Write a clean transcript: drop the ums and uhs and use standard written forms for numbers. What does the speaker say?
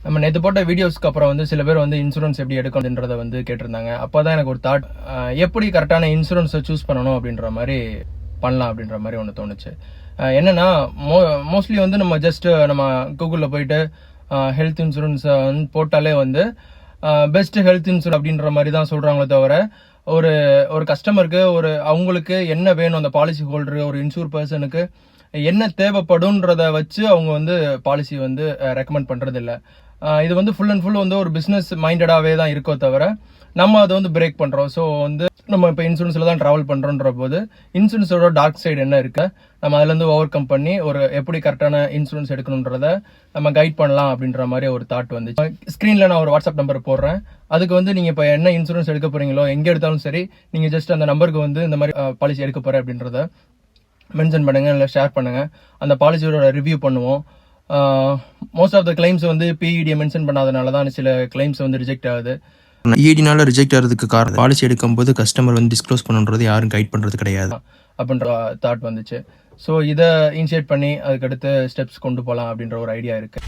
நம்ம நேற்று போட்ட வீடியோஸ்க்கு அப்புறம் வந்து சில பேர் வந்து இன்சூரன்ஸ் எப்படி எடுக்கணுன்றதை வந்து கேட்டிருந்தாங்க. அப்போ தான் எனக்கு ஒரு தாட், எப்படி கரெக்டான இன்சூரன்ஸை சூஸ் பண்ணணும் அப்படின்ற மாதிரி பண்ணலாம் அப்படின்ற மாதிரி ஒன்று தோணுச்சு. என்னன்னா மோஸ்ட்லி வந்து நம்ம நம்ம கூகுளில் போயிட்டு ஹெல்த் இன்சூரன்ஸ் வந்து போட்டாலே வந்து பெஸ்ட் ஹெல்த் இன்சூரன்ஸ் அப்படின்ற மாதிரி தான் சொல்கிறாங்களே தவிர, ஒரு ஒரு கஸ்டமருக்கு அவங்களுக்கு என்ன வேணும், அந்த பாலிசி ஹோல்டரு ஒரு இன்சூர் பர்சனுக்கு என்ன தேவைப்படும்ன்றத வச்சு அவங்க வந்து பாலிசி வந்து ரெக்கமெண்ட் பண்றது இல்லை. இது வந்து ஃபுல் அண்ட் ஃபுல் வந்து ஒரு பிஸ்னஸ் மைண்டடாகவே தான் இருக்கோ தவிர, நம்ம அதை வந்து பிரேக் பண்ணுறோம். ஸோ வந்து நம்ம இப்போ இன்சூரன்ஸில் தான் ட்ராவல் பண்ணுறோன்ற போது இன்சூரன்ஸோட டார்க் சைடு என்ன இருக்கு, நம்ம அதுலேருந்து ஓவர் கம் பண்ணி எப்படி கரெக்டான இன்சூரன்ஸ் எடுக்கணுன்றத நம்ம கைட் பண்ணலாம் அப்படின்ற மாதிரி ஒரு தாட் வந்துச்சு. ஸ்க்ரீனில் நான் ஒரு வாட்ஸ்அப் நம்பர் போடுறேன். அதுக்கு வந்து நீங்கள் இப்போ என்ன இன்சூரன்ஸ் எடுக்க போறீங்களோ, எங்கே எடுத்தாலும் சரி, நீங்கள் ஜஸ்ட் அந்த நம்பருக்கு வந்து இந்த மாதிரி பாலிசி எடுக்க போகிறேன் அப்படின்றத மென்ஷன் பண்ணுங்க, இல்லை ஷேர் பண்ணுங்க. அந்த பாலிசியோட ரிவ்யூ பண்ணுவோம். மோஸ்ட் ஆஃப் த கிளைம்ஸ் வந்து பிஇடியை மென்ஷன் பண்ணாதனால தான் சில கிளைம்ஸ் வந்து ரிஜெக்ட் ஆகுது. இடினால ரிஜெக்ட் ஆகிறதுக்கு காரணம், பாலிசி எடுக்கும்போது கஸ்டமர் வந்து டிஸ்க்ளோஸ் பண்ணுன்றது யாரும் கைட் பண்ணுறது கிடையாது அப்படின்ற தாட் வந்துச்சு. ஸோ இதை இனிஷியேட் பண்ணி அதுக்கடுத்து ஸ்டெப்ஸ் கொண்டு போகலாம் அப்படின்ற ஒரு ஐடியா இருக்குது.